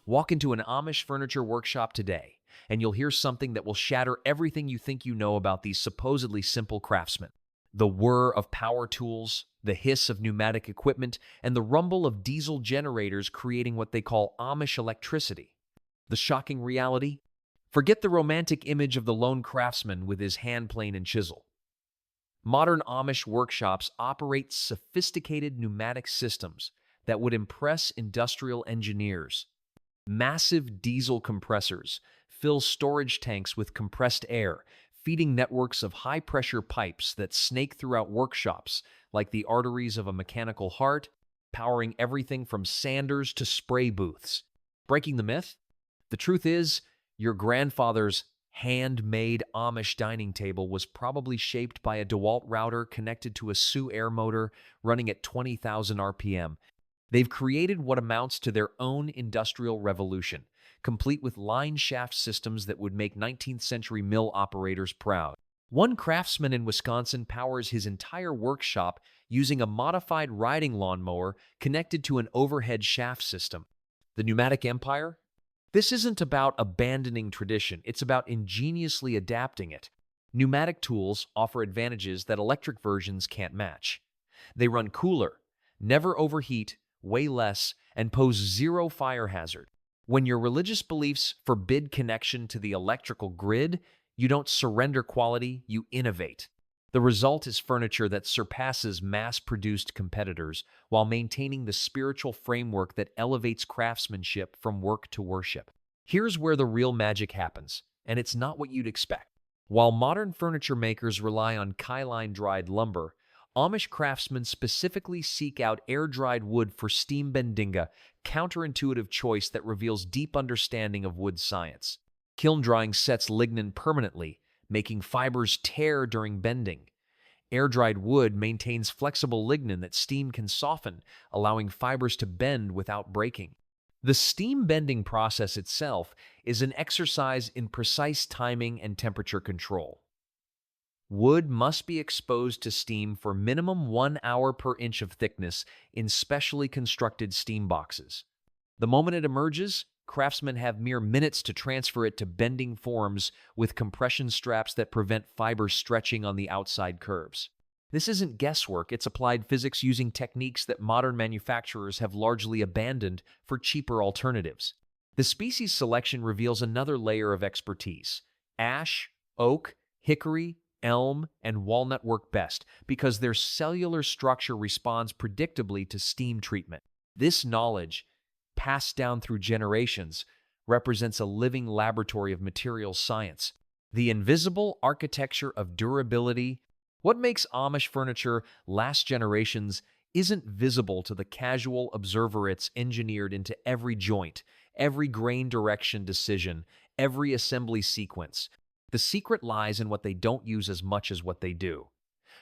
Walk into an Amish furniture workshop today, and you'll hear something that will shatter everything you think you know about these supposedly simple craftsmen. The whir of power tools, the hiss of pneumatic equipment, and the rumble of diesel generators creating what they call Amish electricity. The shocking reality? Forget the romantic image of the lone craftsman with his hand plane and chisel. Modern Amish workshops operate sophisticated pneumatic systems that would impress industrial engineers. Massive diesel compressors fill storage tanks with compressed air, feeding networks of high-pressure pipes that snake throughout workshops like the arteries of a mechanical heart, powering everything from sanders to spray booths. Breaking the myth? The truth is, your grandfather's handmade Amish dining table was probably shaped by a DeWalt router connected to a Sioux air motor running at 20,000 RPM. They've created what amounts to their own industrial revolution, complete with line shaft systems that would make 19th century mill operators proud. One craftsman in Wisconsin powers his entire workshop using a modified riding lawnmower connected to an overhead shaft system. The pneumatic empire? This isn't about abandoning tradition, it's about ingeniously adapting it. Pneumatic tools offer advantages that electric versions can't match. They run cooler, never overheat, weigh less, and pose zero fire hazard. When your religious beliefs forbid connection to the electrical grid, you don't surrender quality, you innovate. The result is furniture that surpasses mass-produced competitors while maintaining the spiritual framework that elevates craftsmanship from work to worship. Here's where the real magic happens, and it's not what you'd expect. While modern furniture makers rely on kyline-dried lumber, Amish craftsmen specifically seek out air-dried wood for Steambending, a counterintuitive choice that reveals deep understanding of wood science. Kiln drying sets lignin permanently, making fibers tear during bending. Air-dried wood maintains flexible lignin that steam can soften, allowing fibers to bend without breaking. The steam bending process itself is an exercise in precise timing and temperature control. Wood must be exposed to steam for minimum 1 hour per inch of thickness in specially constructed steam boxes. The moment it emerges, craftsmen have mere minutes to transfer it to bending forms with compression straps that prevent fibers stretching on the outside curves. This isn't guesswork, it's applied physics using techniques that modern manufacturers have largely abandoned for cheaper alternatives. The species selection reveals another layer of expertise. Ash, oak, hickory, elm, and walnut work best because their cellular structure responds predictably to steam treatment. This knowledge, passed down through generations, represents a living laboratory of materials science. The invisible architecture of durability. What makes Amish furniture last generations isn't visible to the casual observer. It's engineered into every joint, every grain direction decision, every assembly sequence. The secret lies in what they don't use as much as what they do.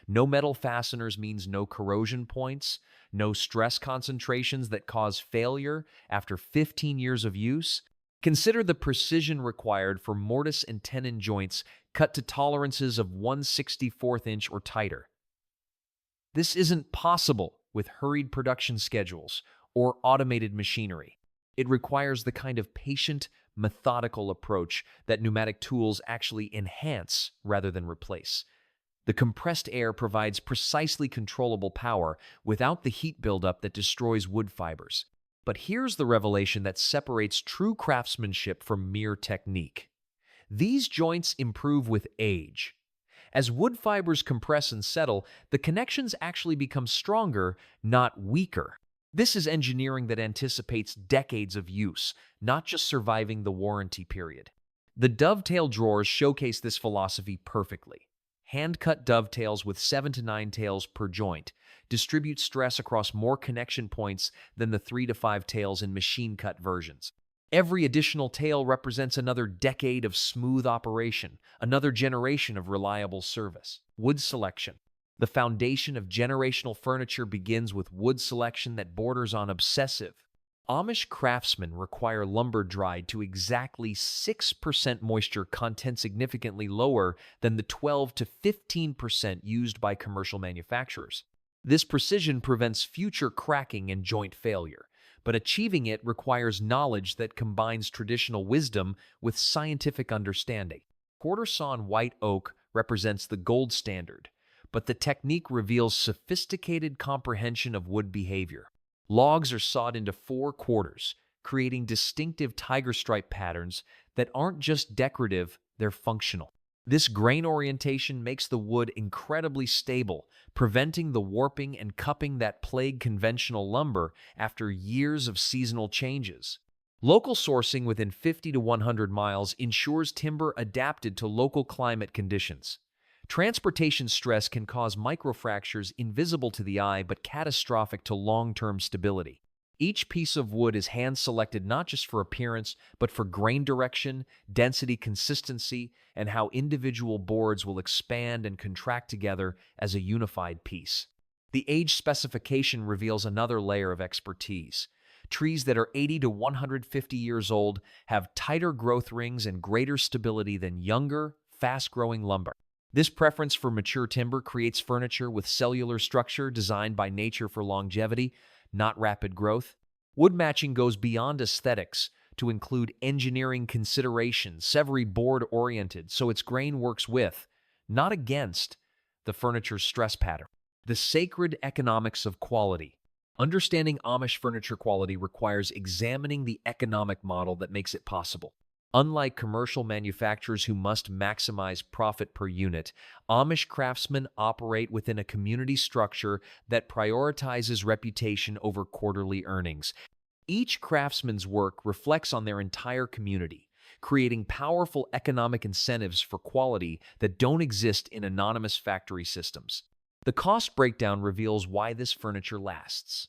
No metal fasteners means no corrosion points, no stress concentrations that cause failure after 15 years of use. Consider the precision required for mortise and tenon joints cut to tolerances of 1/64 inch or tighter. This isn't possible with hurried production schedules or automated machinery. It requires the kind of patient, methodical approach that pneumatic tools actually enhance rather than replace. The compressed air provides precisely controllable power without the heat buildup that destroys wood fibers. But here's the revelation that separates true craftsmanship from mere technique. These joints improve with age. As wood fibers compress and settle, the connections actually become stronger, not weaker. This is engineering that anticipates decades of use, not just surviving the warranty period. The dovetail drawers showcase this philosophy perfectly. Hand-cut dovetails with 7 to 9 tails per joint distribute stress across more connection points than the 3 to 5 tails in machine-cut versions. Every additional tail represents another decade of smooth operation, another generation of reliable service. Wood selection. The foundation of generational furniture begins with wood selection that borders on obsessive. Amish craftsmen require lumber dried to exactly 6% moisture content, significantly lower than the 12 to 15% used by commercial manufacturers. This precision prevents future cracking and joint failure. but achieving it requires knowledge that combines traditional wisdom with scientific understanding. Quarter sawn white oak represents the gold standard, but the technique reveals sophisticated comprehension of wood behavior. Logs are sawed into 4/4, creating distinctive tiger stripe patterns that aren't just decorative, they're functional. This grain orientation makes the wood incredibly stable, preventing the warping and cupping that plague conventional lumber after years of seasonal changes. Local sourcing within 50 to 100 miles ensures timber adapted to local climate conditions. Transportation stress can cause microfractures invisible to the eye but catastrophic to long-term stability. Each piece of wood is hand-selected not just for appearance, but for grain direction, density consistency, and how individual boards will expand and contract together as a unified piece. The age specification reveals another layer of expertise. Trees that are 80 to 150 years old have tighter growth rings and greater stability than younger, fast-growing lumber. This preference for mature timber creates furniture with cellular structure designed by nature for longevity, not rapid growth. Wood matching goes beyond aesthetics to include engineering considerations, every board-oriented so its grain works with, not against, the furniture's stress pattern. The sacred economics of quality. Understanding Amish furniture quality requires examining the economic model that makes it possible. Unlike commercial manufacturers who must maximize profit per unit, Amish craftsmen operate within a community structure that prioritizes reputation over quarterly earnings. Each craftsman's work reflects on their entire community, creating powerful economic incentives for quality that don't exist in anonymous factory systems. The cost breakdown reveals why this furniture lasts.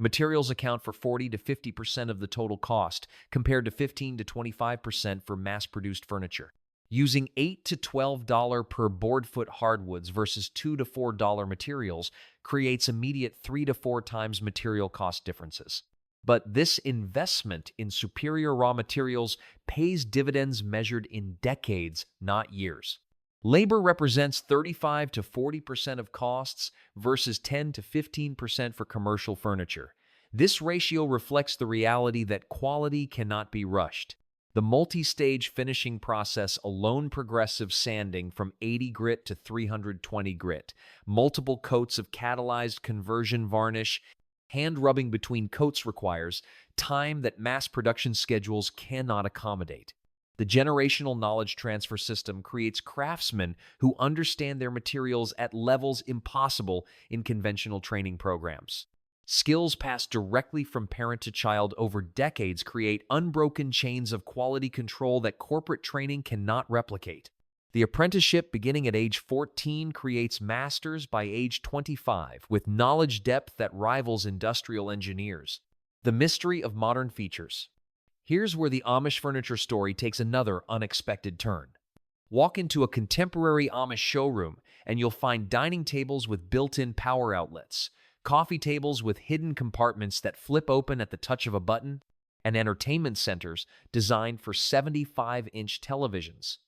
Materials account for 40 to 50% of the total cost, compared to 15 to 25% for mass-produced furniture. Using $8 to $12 per board foot hardwoods versus $2 to $4 materials creates immediate 3 to 4 times material cost differences. But this investment in superior raw materials pays dividends measured in decades, not years. Labor represents 35 to 40% of costs versus 10 to 15% for commercial furniture. This ratio reflects the reality that quality cannot be rushed. The multi-stage finishing process alone, progressive sanding from 80 grit to 320 grit, multiple coats of catalyzed conversion varnish, hand rubbing between coats requires time that mass production schedules cannot accommodate. The generational knowledge transfer system creates craftsmen who understand their materials at levels impossible in conventional training programs. Skills passed directly from parent to child over decades create unbroken chains of quality control that corporate training cannot replicate. The apprenticeship beginning at age 14 creates masters by age 25 with knowledge depth that rivals industrial engineers. The mystery of modern features. Here's where the Amish furniture story takes another unexpected turn. Walk into a contemporary Amish showroom and you'll find dining tables with built-in power outlets, coffee tables with hidden compartments that flip open at the touch of a button, and entertainment centers designed for 75-inch televisions.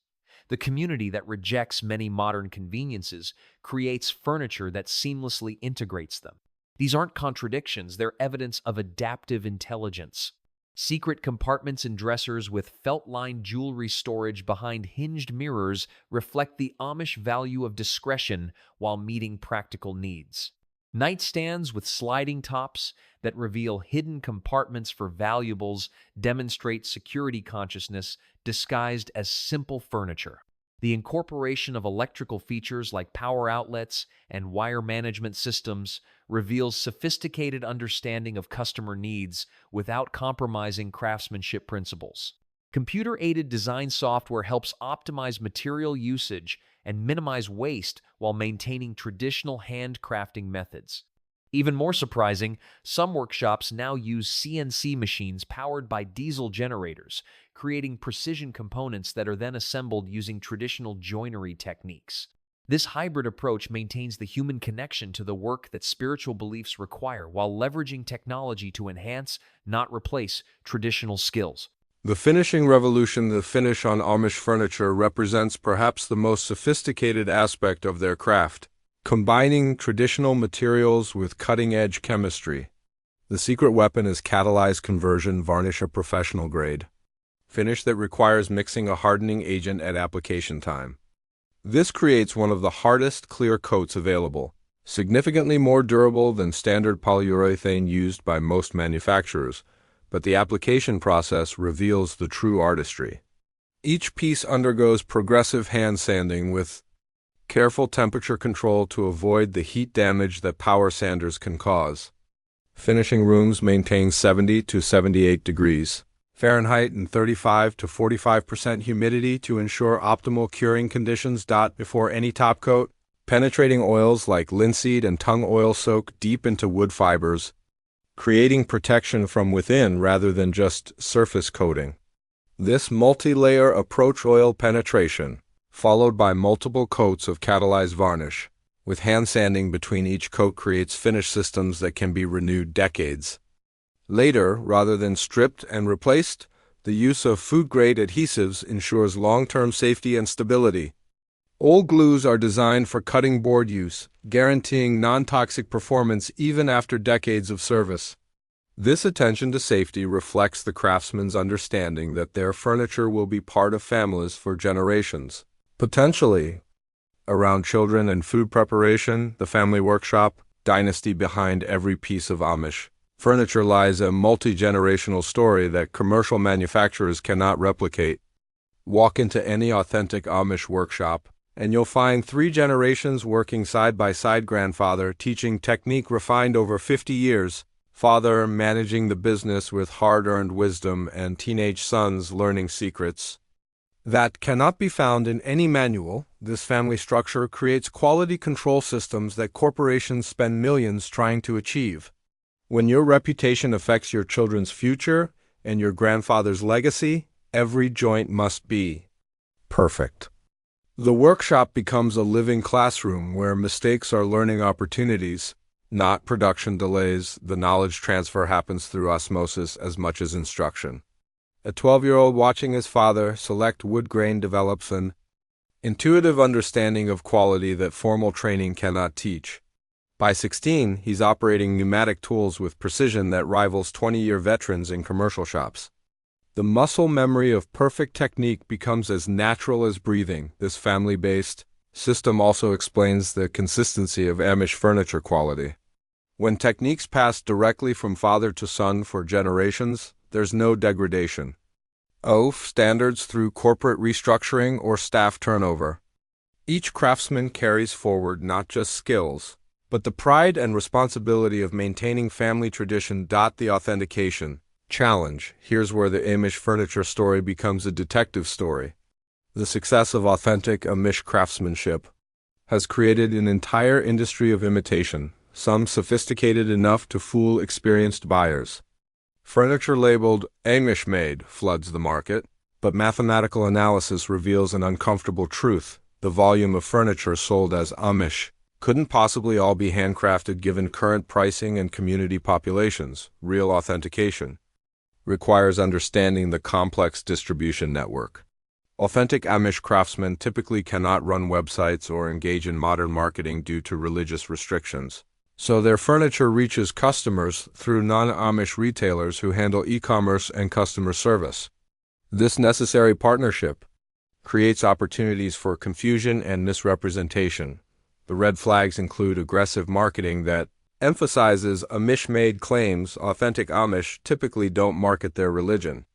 The community that rejects many modern conveniences creates furniture that seamlessly integrates them. These aren't contradictions, they're evidence of adaptive intelligence. Secret compartments and dressers with felt-lined jewelry storage behind hinged mirrors reflect the Amish value of discretion while meeting practical needs. Nightstands with sliding tops that reveal hidden compartments for valuables demonstrate security consciousness disguised as simple furniture. The incorporation of electrical features like power outlets and wire management systems reveals sophisticated understanding of customer needs without compromising craftsmanship principles. Computer-aided design software helps optimize material usage and minimize waste while maintaining traditional handcrafting methods. Even more surprising, some workshops now use CNC machines powered by diesel generators, creating precision components that are then assembled using traditional joinery techniques. This hybrid approach maintains the human connection to the work that spiritual beliefs require while leveraging technology to enhance, not replace, traditional skills. The finishing revolution, the finish on Amish furniture, represents perhaps the most sophisticated aspect of their craft, combining traditional materials with cutting-edge chemistry. The secret weapon is catalyzed conversion varnish, a professional grade finish that requires mixing a hardening agent at application time. This creates one of the hardest clear coats available, significantly more durable than standard polyurethane used by most manufacturers, but the application process reveals the true artistry. Each piece undergoes progressive hand sanding with careful temperature control to avoid the heat damage that power sanders can cause. Finishing rooms maintain 70 to 78 degrees Fahrenheit and 35 to 45% humidity to ensure optimal curing conditions. Before any top coat, penetrating oils like linseed and tung oil soak deep into wood fibers, creating protection from within rather than just surface coating. This multi-layer approach oil penetration, followed by multiple coats of catalyzed varnish, with hand sanding between each coat, creates finish systems that can be renewed decades later rather than stripped and replaced. The use of food-grade adhesives ensures long-term safety and stability. Old glues are designed for cutting board use, guaranteeing non-toxic performance even after decades of service. This attention to safety reflects the craftsman's understanding that their furniture will be part of families for generations. Potentially, around children and food preparation, the family workshop, dynasty behind every piece of Amish furniture lies a multi-generational story that commercial manufacturers cannot replicate. Walk into any authentic Amish workshop, and you'll find 3 generations working side by side: grandfather teaching technique refined over 50 years, father managing the business with hard-earned wisdom, and teenage sons learning secrets that cannot be found in any manual. This family structure creates quality control systems that corporations spend millions trying to achieve. When your reputation affects your children's future and your grandfather's legacy, every joint must be perfect. The workshop becomes a living classroom where mistakes are learning opportunities, not production delays. The knowledge transfer happens through osmosis as much as instruction. A 12-year-old watching his father select wood grain develops an intuitive understanding of quality that formal training cannot teach. By 16, he's operating pneumatic tools with precision that rivals 20-year veterans in commercial shops. The muscle memory of perfect technique becomes as natural as breathing. This family-based system also explains the consistency of Amish furniture quality. When techniques pass directly from father to son for generations, there's no degradation of standards through corporate restructuring or staff turnover. Each craftsman carries forward not just skills, but the pride and responsibility of maintaining family tradition. The authentication challenge. Here's where the Amish furniture story becomes a detective story. The success of authentic Amish craftsmanship has created an entire industry of imitation, some sophisticated enough to fool experienced buyers. Furniture labeled Amish made floods the market, but mathematical analysis reveals an uncomfortable truth. The volume of furniture sold as Amish couldn't possibly all be handcrafted given current pricing and community populations. Real authentication requires understanding the complex distribution network. Authentic Amish craftsmen typically cannot run websites or engage in modern marketing due to religious restrictions, so their furniture reaches customers through non-Amish retailers who handle e-commerce and customer service. This necessary partnership creates opportunities for confusion and misrepresentation. The red flags include aggressive marketing that emphasizes Amish-made claims. Authentic Amish typically don't market their religion.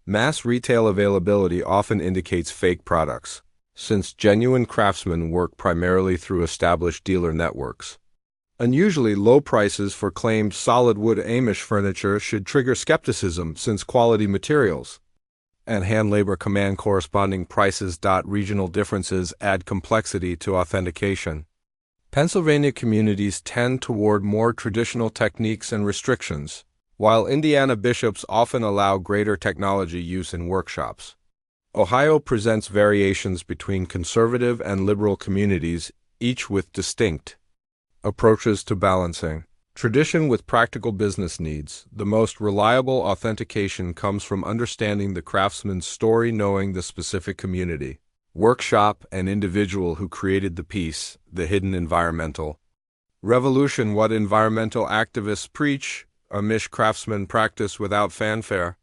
Mass retail availability often indicates fake products, since genuine craftsmen work primarily through established dealer networks. Unusually low prices for claimed solid wood Amish furniture should trigger skepticism, since quality materials and hand labor command corresponding prices. Regional differences add complexity to authentication. Pennsylvania communities tend toward more traditional techniques and restrictions, while Indiana bishops often allow greater technology use in workshops. Ohio presents variations between conservative and liberal communities, each with distinct approaches to balancing tradition with practical business needs. The most reliable authentication comes from understanding the craftsman's story, knowing the specific community, workshop, and individual who created the piece. The hidden environmental revolution. What environmental activists preach Amish craftsmen practice without fanfare.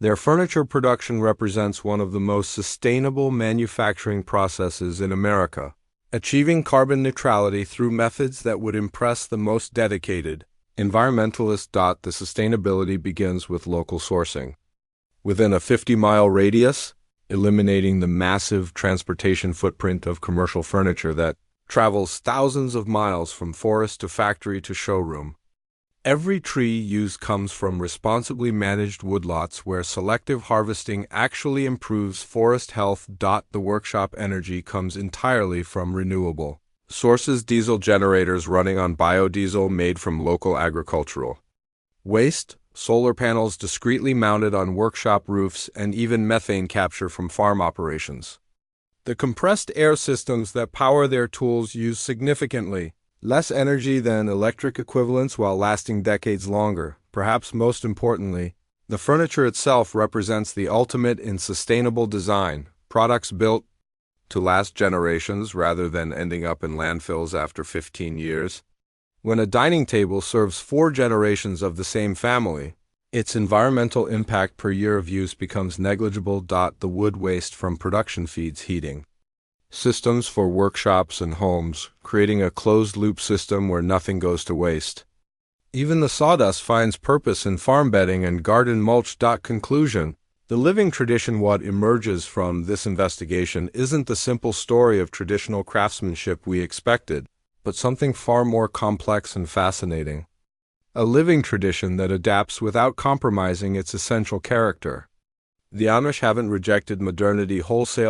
Their furniture production represents one of the most sustainable manufacturing processes in America, achieving carbon neutrality through methods that would impress the most dedicated environmentalists. The sustainability begins with local sourcing. Within a 50-mile radius, eliminating the massive transportation footprint of commercial furniture that travels thousands of miles from forest to factory to showroom. Every tree used comes from responsibly managed woodlots where selective harvesting actually improves forest health. The workshop energy comes entirely from renewable sources, diesel generators running on biodiesel made from local agricultural waste, solar panels discreetly mounted on workshop roofs, and even methane capture from farm operations. The compressed air systems that power their tools use significantly less energy than electric equivalents while lasting decades longer. Perhaps most importantly, the furniture itself represents the ultimate in sustainable design, products built to last generations rather than ending up in landfills after 15 years. When a dining table serves 4 generations of the same family, its environmental impact per year of use becomes negligible. The wood waste from production feeds heating systems for workshops and homes, creating a closed-loop system where nothing goes to waste. Even the sawdust finds purpose in farm bedding and garden mulch. Conclusion: the living tradition. What emerges from this investigation isn't the simple story of traditional craftsmanship we expected, but something far more complex and fascinating. A living tradition that adapts without compromising its essential character. The Amish haven't rejected modernity wholesale.